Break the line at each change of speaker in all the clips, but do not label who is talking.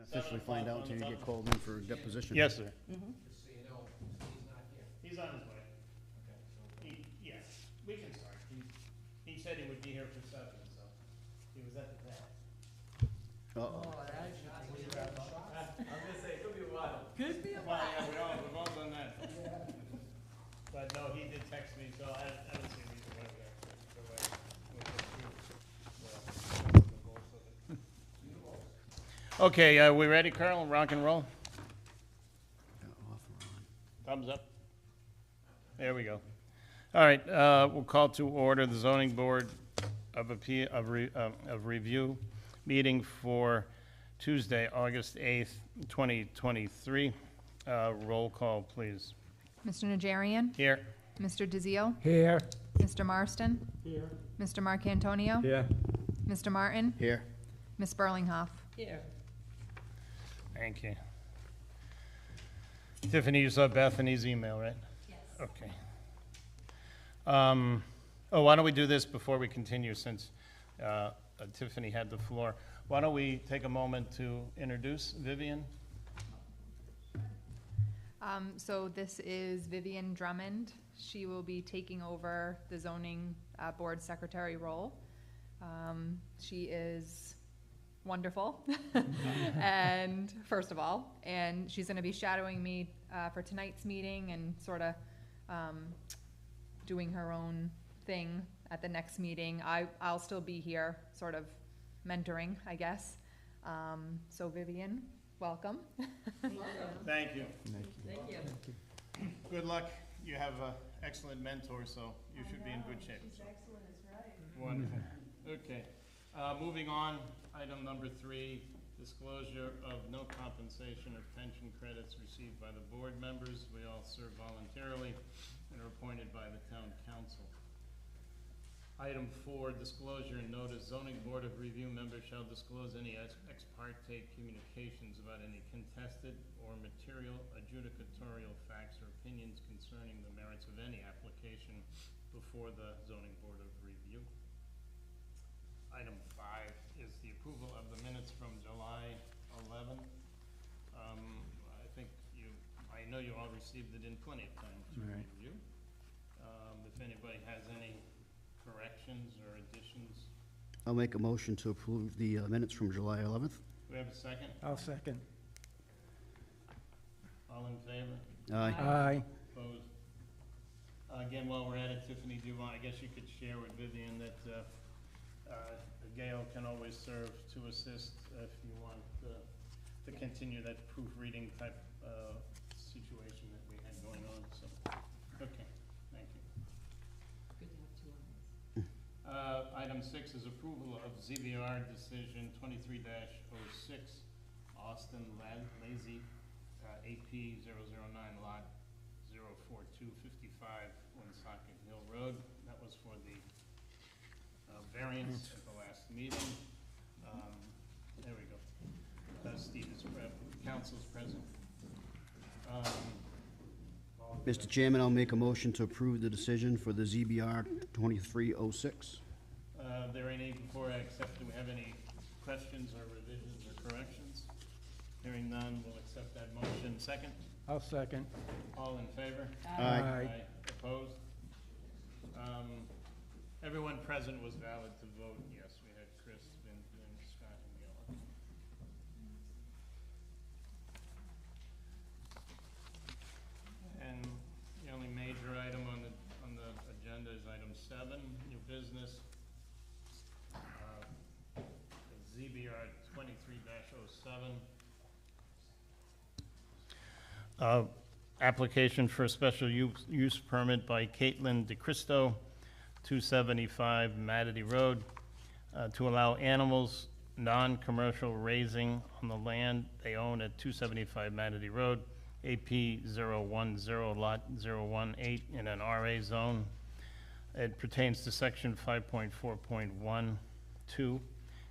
officially find out until you get called in for a deposition.
Yes, sir.
Just so you know, he's not here.
He's on his way.
Okay, so.
Yes, we can start. He said he would be here for 7, so he was at the vet.
Uh-oh.
I'm gonna say, it could be a while.
Could be a
Well,
while.
yeah, we've all done that. But no, he did text me, so I don't see a reason why we have to delay. We'll get through the goals of it. Okay, we ready, Carl? Rock and roll?
Off or on.
Thumbs up. There we go. All right, we'll call to order the zoning board of review meeting for Tuesday, August 8th, 2023. Roll call, please.
Mr. Najarian?
Here.
Mr. DeZio?
Here.
Mr. Marston? Here. Mr. Marcantonio?
Here.
Mr. Martin?
Here.
Ms. Burlinghoff?
Here.
Thank you. Tiffany, you saw Bethany's email, right? Yes. Okay. Why don't we do this before we continue, since Tiffany had the floor. Why don't we take a moment to introduce Vivian?
So this is Vivian Drummond. She will be taking over the zoning board secretary role. She is wonderful, and first of all, and she's going to be shadowing me for tonight's meeting and sort of doing her own thing at the next meeting. I'll still be here, sort of mentoring, I guess. So Vivian, welcome.
Thank you.
Thank you.
Good luck. You have an excellent mentor, so you should be in good shape.
She's excellent, is right.
Wonderful. Okay. Moving on, item number 3, disclosure of no compensation or pension credits received by the board members. We all serve voluntarily and are appointed by the town council. Item 4, disclosure and notice. Zoning Board of Review members shall disclose any ex parte communications about any contested or material adjudicatory facts or opinions concerning the merits of any application before the Zoning Board of Review. Item 5 is the approval of the minutes from July 11. I know you all received it in plenty of time to
Right.
review. If anybody has any corrections or additions,
I'll make a motion to approve the minutes from July 11th.
do we have a second?
I'll second.
All in favor?
Aye.
Aye.
Opposed? Again, while we're at it, Tiffany, do you want, I guess you could share with Vivian that Gail can always serve to assist if you want to continue that proofreading type situation that we had going on, so, okay, thank you.
Good to have 2 on this.
Item 6 is approval of ZBR decision 23-06, Austin Lasee, AP 009, lot 04255, Woonsocket Hill Road. That was for the variance at the last meeting. There we go. Steve is council's present.
Mr. Chairman, I'll make a motion to approve the decision for the ZBR 2306.
There any, before I accept, do we have any questions or revisions or corrections? Hearing none, we'll accept that motion. Second?
I'll second.
All in favor?
Aye.
Opposed? Everyone present was valid to vote yes. We had Chris, Vin, Scott, and Gail. And the only major item on the agenda is item 7, new business. ZBR 23-07. Application for a special use permit by Katelyn DeCristo, 275 Mattity Road, to allow animals non-commercial raising on the land they own at 275 Mattity Road, AP 010, lot 018, in an RA zone. It pertains to section 5.4.12.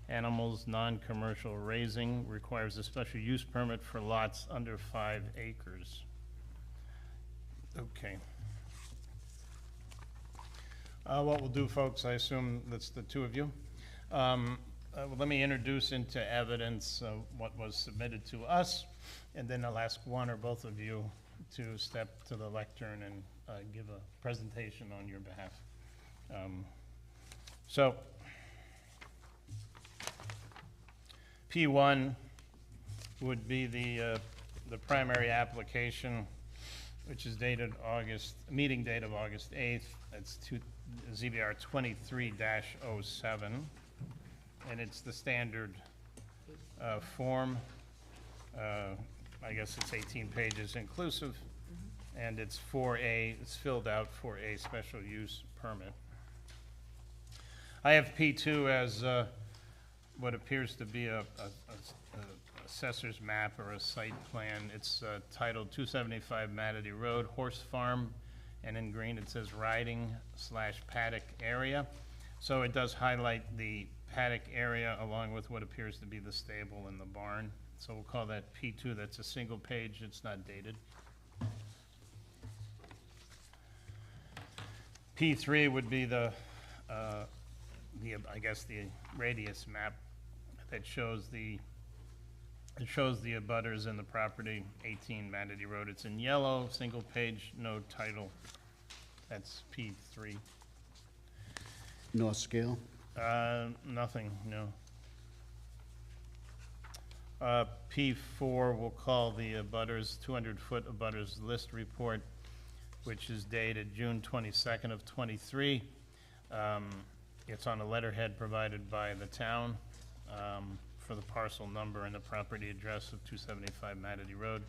Animals non-commercial raising requires a special use permit for lots under 5 acres. Okay. What we'll do, folks, I assume that's the 2 of you. let me introduce into evidence what was submitted to us, and then I'll ask one or both of you to step to the lectern and give a presentation on your behalf. So, P1 would be the primary application, which is dated meeting date of August 8th. It's ZBR 23-07, and it's the standard form. I guess it's 18 pages inclusive, and it's filled out for a special use permit. I have P2 as what appears to be a assessor's map or a site plan. It's titled 275 Mattity Road, Horse Farm, and in green it says riding/paddock area. So it does highlight the paddock area along with what appears to be the stable and the barn. So we'll call that P2. That's a single page. It's not dated. P3 would be I guess the radius map that shows the abutters in the property, 18 Mattity Road. It's in yellow, single page, no title. That's P3.
North scale?
Nothing, no. P4 we'll call the abutters, 200-foot abutters list report, which is dated June 22nd of 23. It's on a letterhead provided by the town for the parcel number and the property address of 275 Mattity Road.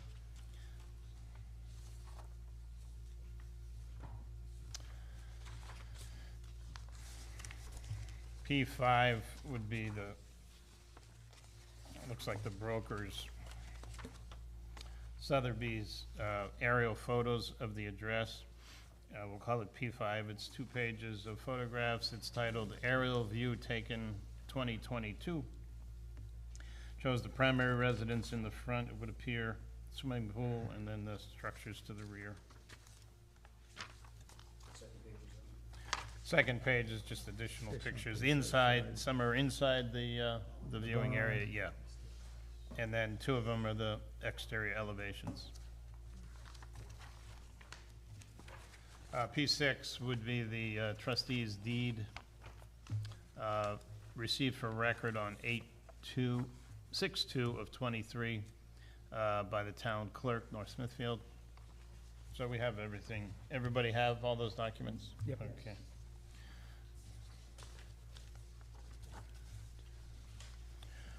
P5 would be looks like the broker's Sotheby's aerial photos of the address. We'll call it P5. It's 2 pages of photographs. It's titled Aerial View Taken 2022. Shows the primary residence in the front, it would appear, swimming pool, and then the structures to the rear. Second page is just additional pictures. Inside, some are inside the viewing area, yeah. And then 2 of them are the exterior elevations. P6 would be the trustee's deed received for record on 6/2 of 23 by the town clerk, North Smithfield. So we have everything. Everybody have all those documents?
Yep.
Okay.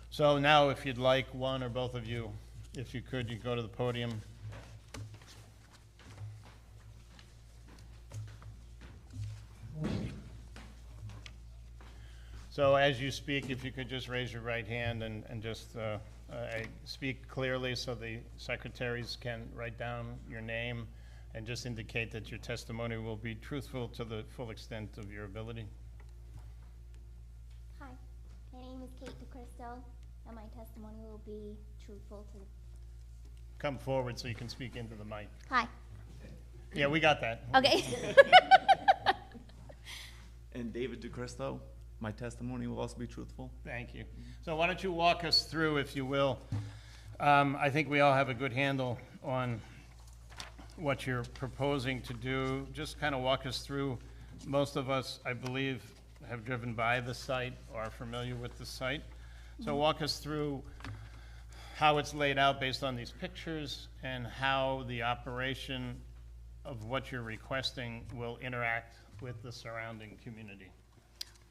So now, if you'd like, one or both of you, if you could, you go to the podium. So as you speak, if you could just raise your right hand and just speak clearly so the secretaries can write down your name and just indicate that your testimony will be truthful to the full extent of your ability.
Hi, my name is Katelyn DeCristo, and my testimony will be truthful to the...
Come forward so you can speak into the mic.
Hi.
Yeah, we got that.
Okay.
And David DeCristo, my testimony will also be truthful.
Thank you. So why don't you walk us through, if you will. I think we all have a good handle on what you're proposing to do. Just kind of walk us through. Most of us, I believe, have driven by the site or are familiar with the site. So walk us through how it's laid out based on these pictures and how the operation of what you're requesting will interact with the surrounding community.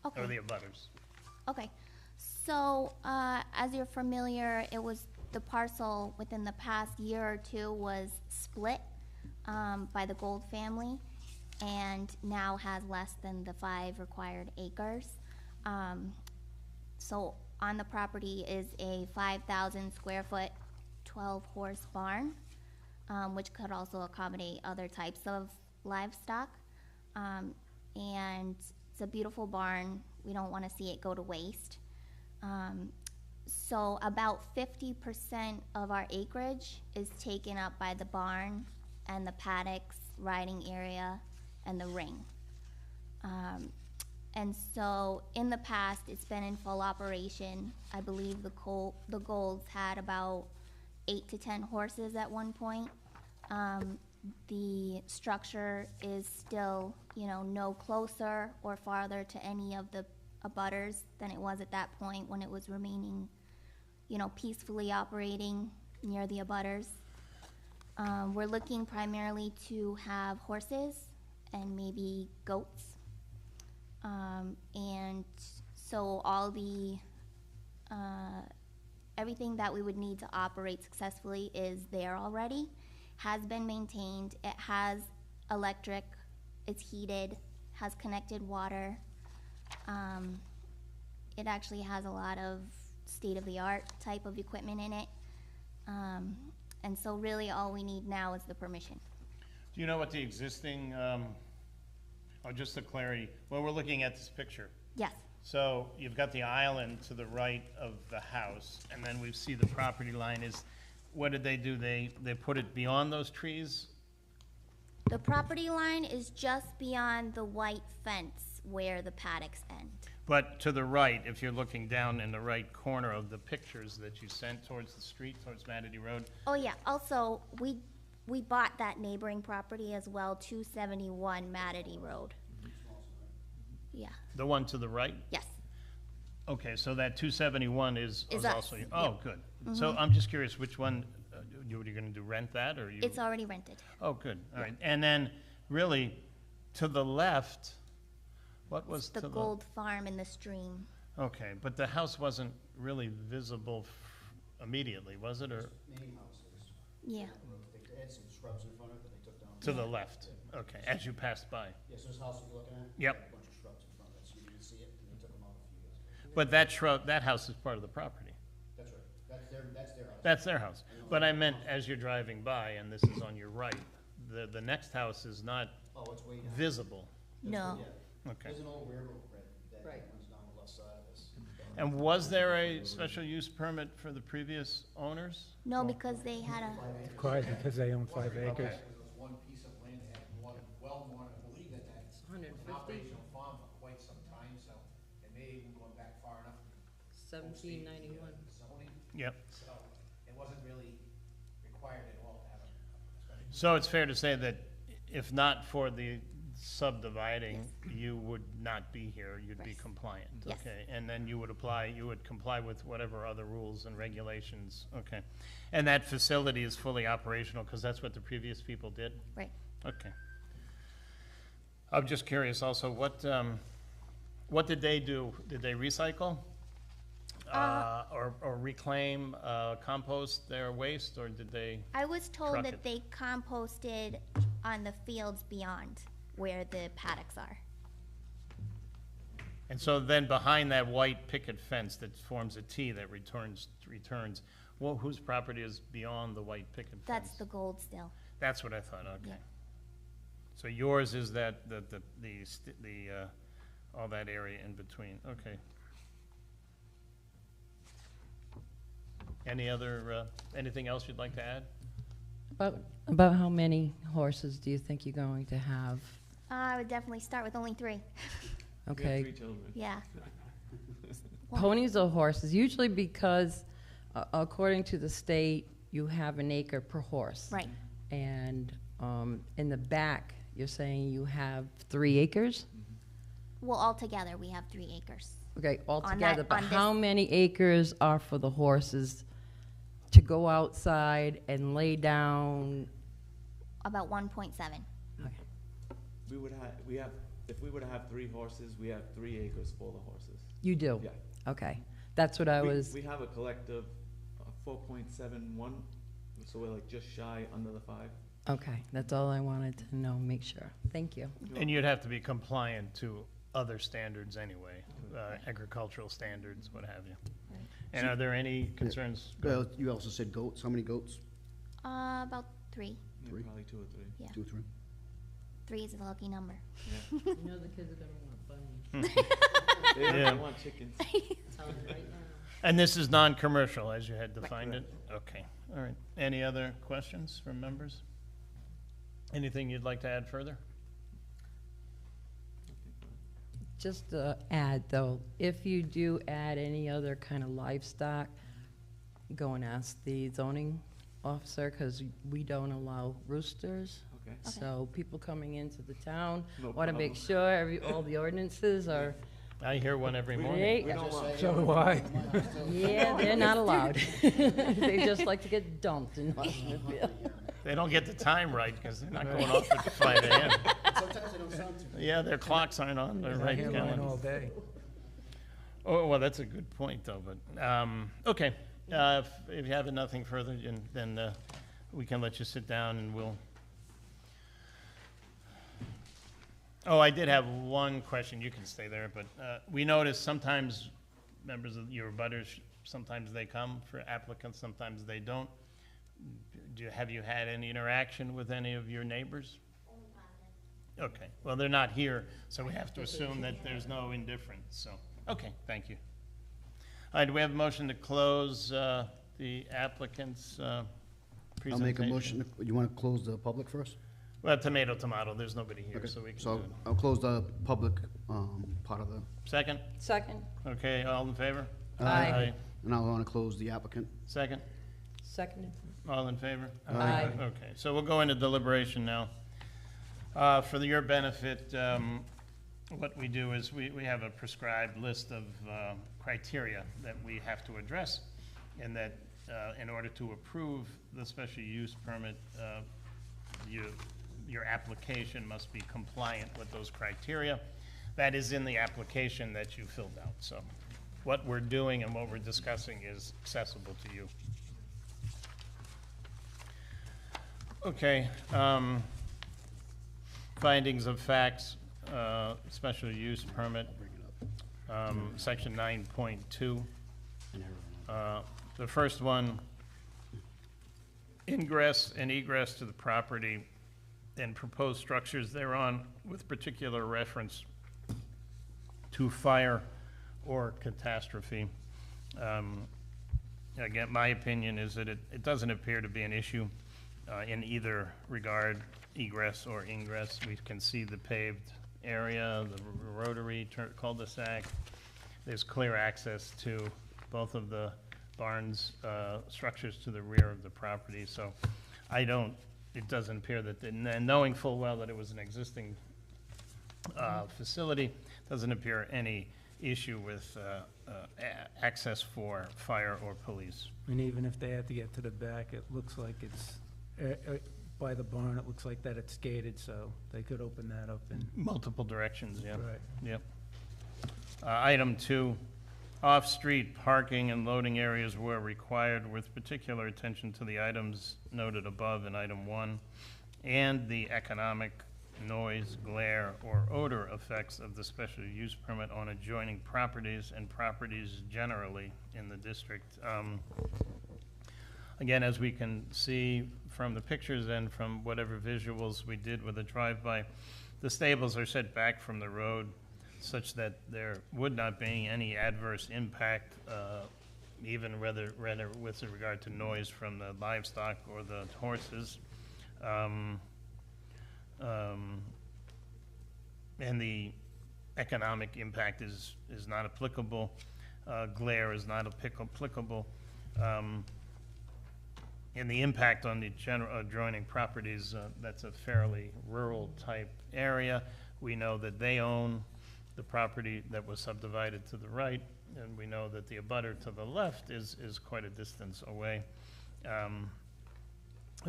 Okay.
Or the abutters.
Okay. So, as you're familiar, it was the parcel within the past year or 2 was split by the Gold family, and now has less than the 5 required acres. So on the property is a 5,000 square foot, 12-horse barn, which could also accommodate other types of livestock. And it's a beautiful barn. We don't want to see it go to waste. So about 50% of our acreage is taken up by the barn and the paddocks, riding area, and the ring. And so in the past, it's been in full operation. I believe the Golds had about 8 to 10 horses at one point. The structure is still, no closer or farther to any of the abutters than it was at that point when it was remaining, peacefully operating near the abutters. We're looking primarily to have horses and maybe goats. And so all the, everything that we would need to operate successfully is there already, has been maintained. It has electric, it's heated, has connected water. It actually has a lot of state-of-the-art type of equipment in it. And so really all we need now is the permission.
Do you know what the existing, just for clarity, well, we're looking at this picture.
Yes,
So you've got the island to the right of the house, and then we see the property line is, what did they do? They put it beyond those trees?
the property line is just beyond the white fence where the paddocks end.
But to the right, if you're looking down in the right corner of the pictures that you sent towards the street, towards Mattity Road,
Oh, yeah, also, we bought that neighboring property as well, 271 Mattity Road. Yeah,
the one to the right?
yes,
Okay, so that 271 is
Is us,
also,
yep.
oh, good. So I'm just curious, which one, you're gonna do, rent that, or you?
it's already rented.
Oh, good, all right. And then, really, to the left, what was to
The
the?
Gold Farm in the stream.
Okay, but the house wasn't really visible immediately, was it, or
Main houses.
Yeah,
They had some shrubs in front of it that they took down.
to the left? Okay, as you passed by.
Yes, this house you're looking at?
Yep.
Had a bunch of shrubs in front of it, so you didn't see it, and they took them out a few years ago.
But that shrub, that house is part of the property.
That's right. That's their house.
That's their house. But I meant as you're driving by, and this is on your right, the next house is not
Oh, it's way down.
visible.
no,
Yeah.
Okay.
There's an old railroad that
Right.
runs down the left side of this.
And was there a special use permit for the previous owners?
no, because they had a,
Required because they own 5 acres.
Okay.
There was one piece of land that had well more, I believe that that's an
150,
operational farm for quite some time, so it may even going back far enough.
1791.
Zoning,
Yep.
so it wasn't really required at all to have a special.
So it's fair to say that if not for the subdividing, you would not be here, you'd be
Yes.
compliant?
Yes.
Okay, and then you would comply with whatever other rules and regulations, okay. And that facility is fully operational, because that's what the previous people did?
right.
Okay. I'm just curious also, what did they do? Did they recycle? Or reclaim, compost their waste, or did they?
I was told
Truck
that
it.
they composted on the fields beyond where the paddocks are.
And so then behind that white picket fence that forms a T that returns, well, whose property is beyond the white picket fence?
That's the Gold still.
That's what I thought, okay.
Yeah.
So yours is that, all that area in between, okay. Any other, anything else you'd like to add?
About how many horses do you think you're going to have?
I would definitely start with only 3.
We have
Okay,
3 children.
Yeah,
ponies or horses? Usually because, according to the state, you have an acre per horse.
right.
And in the back, you're saying you have 3 acres?
Well, altogether, we have 3 acres.
Okay,
that-
altogether, but
on this-
how many acres are for the horses to go outside and lay down?
About 1.7.
If we were to have 3 horses, we have 3 acres for the horses.
You do?
Yeah.
Okay, that's what I was,
We have a collective 4.71, so we're like just shy under the 5.
okay, that's all I wanted to know, make sure. Thank you.
And you'd have to be compliant to other standards anyway, agricultural standards, what have you. And are there any concerns?
Well, you also said goats. How many goats?
About 3.
Yeah,
3?
probably 2 or 3.
Yeah,
2 or 3?
3 is a lucky number.
You know the kids are gonna want bunnies.
Yeah.
I want chickens.
Tell them right now.
And this is non-commercial, as you had defined it? Okay, all right. Any other questions from members? Anything you'd like to add further?
Just to add, though, if you do add any other kind of livestock, go and ask the zoning officer, because we don't allow roosters.
Okay.
So people coming into the town
No
want to make
problem.
sure all the ordinances are,
I hear one every morning.
Right.
We don't want.
So do I.
yeah, they're not allowed. They just like to get dumped in Smithfield.
They don't get the time right because they're not going off at 5 a.m.
Sometimes they don't sound too good.
Yeah, their clocks aren't on the
I
right
hear mine
calendar.
all day.
Oh, well, that's a good point, though, but, okay. If you have nothing further, then we can let you sit down and we'll. Oh, I did have one question. You can stay there, but we noticed sometimes members of your butters, sometimes they come for applicants, sometimes they don't. Have you had any interaction with any of your neighbors? Okay, well, they're not here, so we have to assume that there's no indifference, so, okay, thank you. All right, do we have a motion to close the applicant's
I'll
presentation?
make a motion, you want to close the public first?
Well, tomato, there's nobody here,
Okay,
so we can
so
do it.
I'll close the public part of the,
Second?
Second?
Okay, all in favor?
Aye.
and I want to close the applicant.
Second?
Seconded.
All in favor?
Aye.
Okay, so we'll go into deliberation now. For your benefit, what we do is we have a prescribed list of criteria that we have to address, and that in order to approve the special use permit, your application must be compliant with those criteria. That is in the application that you filled out. So what we're doing and what we're discussing is accessible to you. Okay, findings of facts, special use permit, section 9.2. The first one, ingress and egress to the property and proposed structures thereon with particular reference to fire or catastrophe. Again, my opinion is that it doesn't appear to be an issue in either regard, egress or ingress. We can see the paved area, the rotary cul-de-sac. There's clear access to both of the barns, structures to the rear of the property. So it doesn't appear that, and knowing full well that it was an existing facility, doesn't appear any issue with access for fire or police.
And even if they had to get to the back, it looks like it's, by the barn, it looks like that it's gated, so they could open that up and.
Multiple directions, yeah.
Right.
Yep. Item 2, off-street parking and loading areas were required with particular attention to the items noted above in item 1 and the economic, noise, glare, or odor effects of the special use permit on adjoining properties and properties generally in the district. Again, as we can see from the pictures and from whatever visuals we did with the drive-by, the stables are set back from the road such that there would not be any adverse impact, even whether with regard to noise from the livestock or the horses. And the economic impact is not applicable. Glare is not applicable. And the impact on the general adjoining properties, that's a fairly rural type area. We know that they own the property that was subdivided to the right, and we know that the abutter to the left is quite a distance away.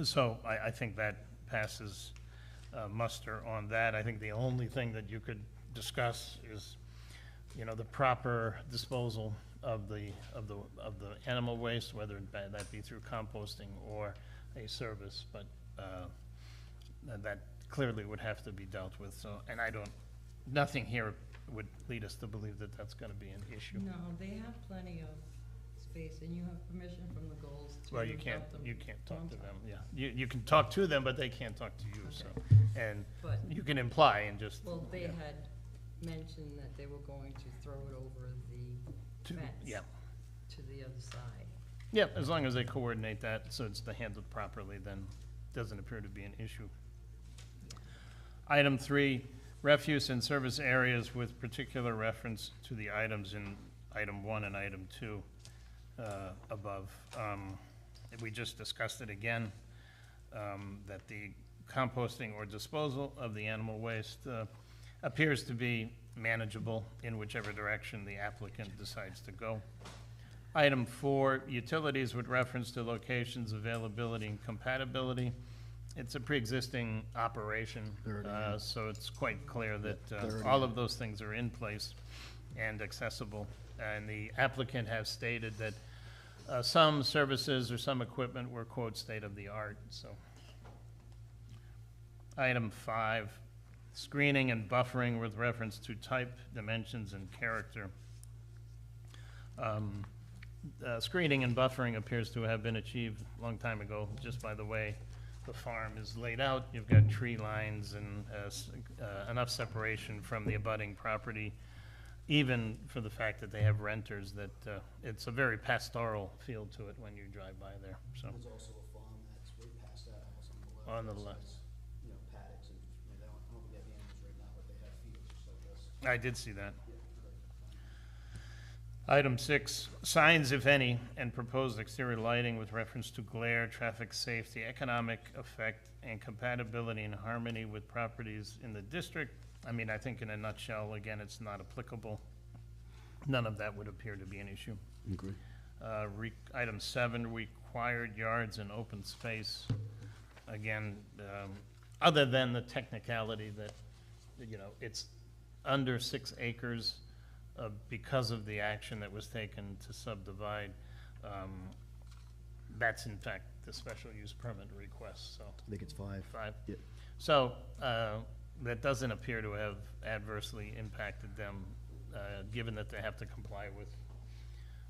So I think that passes muster on that. I think the only thing that you could discuss is, the proper disposal of the animal waste, whether that be through composting or a service, but that clearly would have to be dealt with. So, and nothing here would lead us to believe that that's going to be an issue.
No, they have plenty of space, and you have permission from the goals to.
Well, you can't
dump
talk to
on
them,
top.
yeah. You can talk to them, but they can't talk to you, so. And
But-
you can imply and just.
Well, they had mentioned that they were going to throw it over the fence.
Yeah.
To the other side.
Yeah, as long as they coordinate that, so it's handled properly, then it doesn't appear to be an issue. Item 3, refuse and service areas with particular reference to the items in item 1 and item 2 above. We just discussed it again, that the composting or disposal of the animal waste appears to be manageable in whichever direction the applicant decides to go. Item 4, utilities with reference to locations, availability, and compatibility. It's a pre-existing operation, so it's quite clear that all of those things are in place and accessible. And the applicant has stated that some services or some equipment were, quote, state-of-the-art, so. Item 5, screening and buffering with reference to type, dimensions, and character. Screening and buffering appears to have been achieved a long time ago, just by the way the farm is laid out. You've got tree lines and enough separation from the abutting property, even for the fact that they have renters, that it's a very pastoral feel to it when you drive by there, so.
There's also a farm that's way past that house
On the
That
left.
has, you know, paddocks and, you know, I don't think they have animals right now, but they have fields just like this.
I did see that.
Yeah,
Item 6, signs, if any, and proposed exterior lighting with reference to glare, traffic safety, economic effect, and compatibility and harmony with properties in the district. I mean, I think in a nutshell, again, it's not applicable. None of that would appear to be an issue.
Agree.
Item 7, required yards and open space. Again, other than the technicality that, you know, it's under 6 acres, because of the action that was taken to subdivide, that's in fact the special use permit request, so.
I think it's 5.
5.
Yeah.
So, that doesn't appear to have adversely impacted them, given that they have to comply with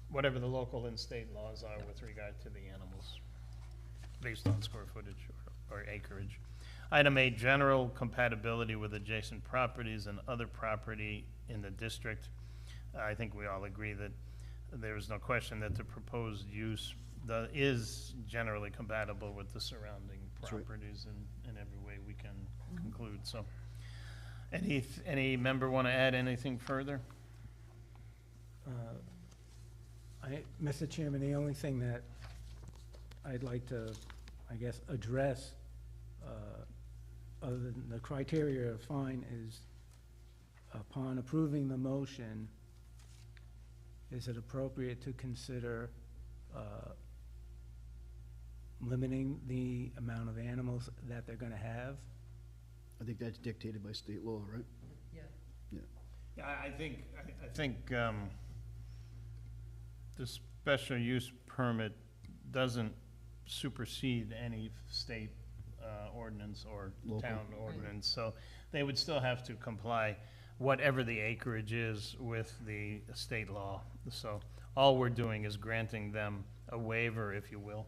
whatever the local and state laws are with regard to the animals, based on square footage or acreage. Item 8, general compatibility with adjacent properties and other property in the district. I think we all agree that there is no question that the proposed use is generally compatible with the surrounding
That's right.
properties in every way we can conclude, so. Any member want to add anything further?
Mr. Chairman, the only thing that I'd like to, I guess, address, other than the criteria are fine, is upon approving the motion, is it appropriate to consider limiting the amount of animals that they're gonna have?
I think that's dictated by state law, right?
Yeah, I think the special use permit doesn't supersede any state ordinance or
Local.
town ordinance, so they would still have to comply, whatever the acreage is, with the state law. So all we're doing is granting them a waiver, if you will,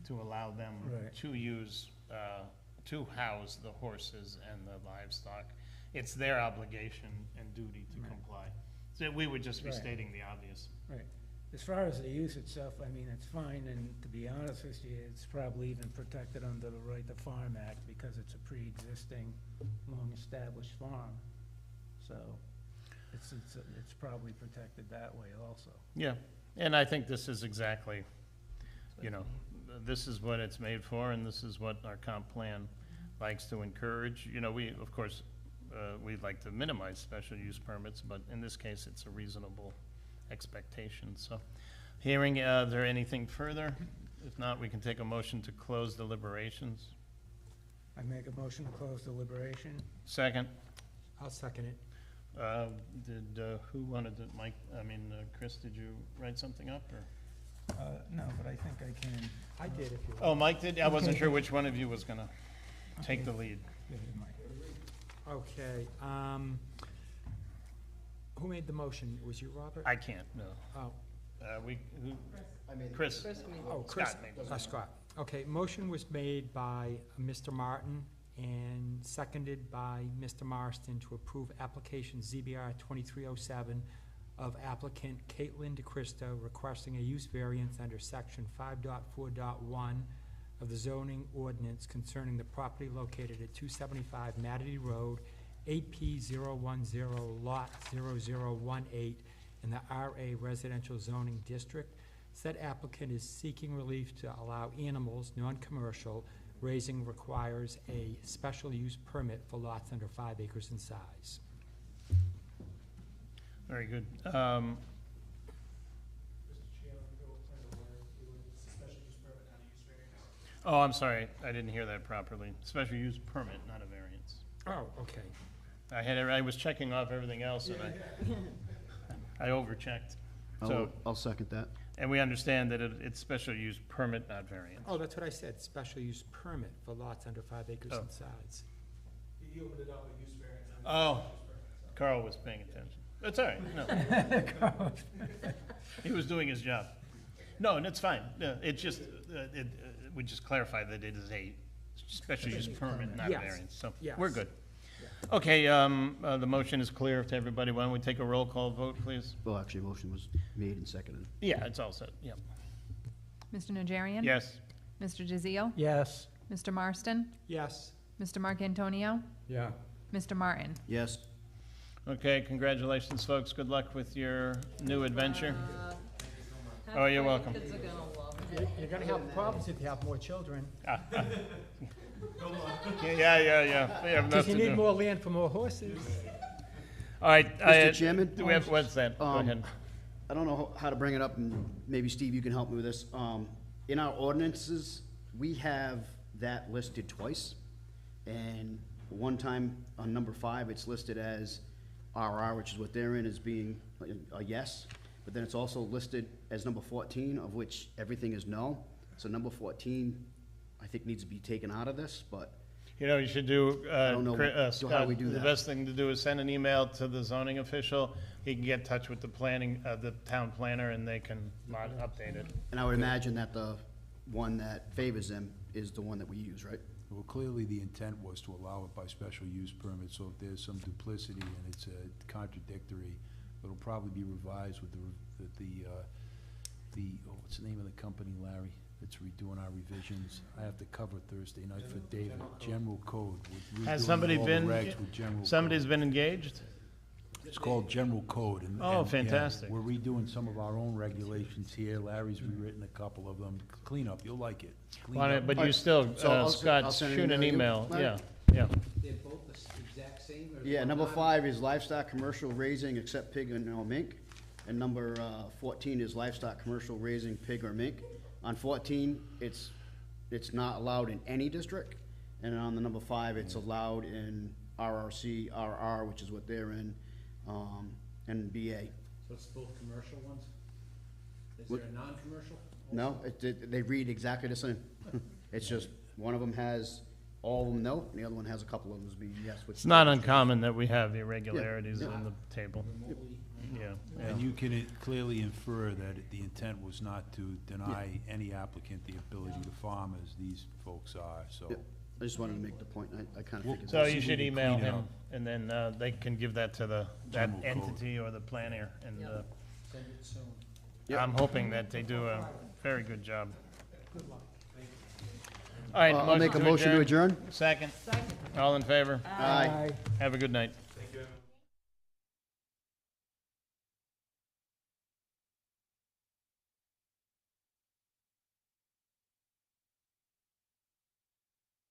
to allow them
Right.
to use, to house the horses and the livestock. It's their obligation and duty to
Right.
comply. So we would just be
Right.
stating the obvious.
Right. As far as the use itself, I mean, it's fine, and to be honest with you, it's probably even protected under the Right to Farm Act because it's a pre-existing, long-established farm. So it's probably protected that way also.
Yeah, and I think this is exactly, you know, this is what it's made for, and this is what our comp plan likes to encourage. You know, we, of course, we'd like to minimize special use permits, but in this case, it's a reasonable expectation, so. Hearing, is there anything further? If not, we can take a motion to close deliberations.
I make a motion to close deliberation.
Second,
I'll second it.
who wanted to, Mike, Chris, did you write something up, or?
No, but I think I can.
I did if you want.
Oh, Mike did? I wasn't
Okay.
sure which one of you was gonna take the lead.
Okay, who made the motion? Was you, Robert?
I can't, no.
Oh,
Chris.
oh, Chris.
Scott made the
Scott. Okay, motion was made by Mr. Martin and seconded by Mr. Marston to approve application ZBR 2307 of applicant Katelyn DeCristo requesting a use variance under section 5.4.1 of the zoning ordinance concerning the property located at 275 Mattity Road AP010, Lot 0018, in the RA Residential Zoning District. Said applicant is seeking relief to allow animals, non-commercial. Raising requires a special use permit for lots under 5 acres in size.
Very good.
Mr. Chairman, go point of order. It's a special use permit, not a use variance.
Oh, I'm sorry, I didn't hear that properly. Special use permit, not a variance.
Oh, okay.
I was checking off everything else, and I overchecked. So,
I'll second that.
and we understand that it's special use permit, not variance.
Oh, that's what I said, special use permit for lots under 5 acres
Oh.
in size.
He opened it up with use variance.
Oh, Carl was paying attention. That's all right, no. He was doing his job. No, and it's fine. No, it's just, we just clarify that it is a special use permit, not a
Yes.
variance, so
Yes.
we're good. Okay, the motion is clear to everybody. Why don't we take a roll call vote, please?
Well, actually, a motion was made and seconded.
Yeah, it's all set, yeah.
Mr. Najarian?
Yes,
Mr. DeZiel?
Yes.
Mr. Marston?
Yes.
Mr. Mark Antonio?
Yeah.
Mr. Martin?
Yes.
okay, congratulations, folks. Good luck with your new adventure. Oh, you're welcome.
Kids are gonna love
You're gonna have problems if you have more children.
Yeah. We have
Because
enough
you
to
need
do.
more land for more horses.
All right.
Mr. Chairman?
Do we have, what's that? Go
Um,
ahead.
I don't know how to bring it up, and maybe Steve, you can help me with this. In our ordinances, we have that listed twice. And one time on number 5, it's listed as RR, which is what they're in, as being a yes. But then it's also listed as number 14, of which everything is no. So number 14, I think, needs to be taken out of this, but
You know, you should do,
don't know how
Scott,
we do
the
that.
best thing to do is send an email to the zoning official. He can get in touch with the the town planner, and they can update it.
and I would imagine that the one that favors them is the one that we use, right?
Well, clearly, the intent was to allow it by special use permit, so if there's some duplicity and it's contradictory, it'll probably be revised with what's the name of the company, Larry, that's redoing our revisions? I have to cover Thursday night for David. General Code. We're
Has
redoing
somebody
all the
been,
regs with General
somebody's
Code.
been engaged?
It's called General Code. and-
Oh,
and, yeah,
fantastic.
We're redoing some of our own regulations here. Larry's rewritten a couple of them. Clean up, you'll like it. Clean
Why
up.
don't- But you still,
So I'll
Scott,
send
shoot an email,
Larry?
yeah.
They're both the exact same? or is
Yeah,
one
number
not?
5 is livestock commercial raising except pig and or mink. And number 14 is livestock commercial raising pig or mink. On 14, it's not allowed in any district. And on the number 5, it's allowed in RRC, RR, which is what they're in, and BA.
So it's both commercial ones? Is
What-
there a non-commercial?
No, they read exactly the same. It's just, one of them has all of them no, and the other one has a couple of them as being yes. Which
It's not uncommon that we have irregularities in the table. Yeah,
And you can clearly infer that the intent was not to deny any applicant the ability to farm as these folks are, so.
Yeah. I just wanted to make the point. I kind of
Well,
figured.
So
See
you
if
should
we can
email
clean it
him,
up.
and then they can give that to that
General code.
entity or the planner, and
Send it soon.
Yep.
I'm hoping that they do a very good job. All right,
I'll make a motion to adjourn.
Second. All in favor?
Aye.
Have a good night.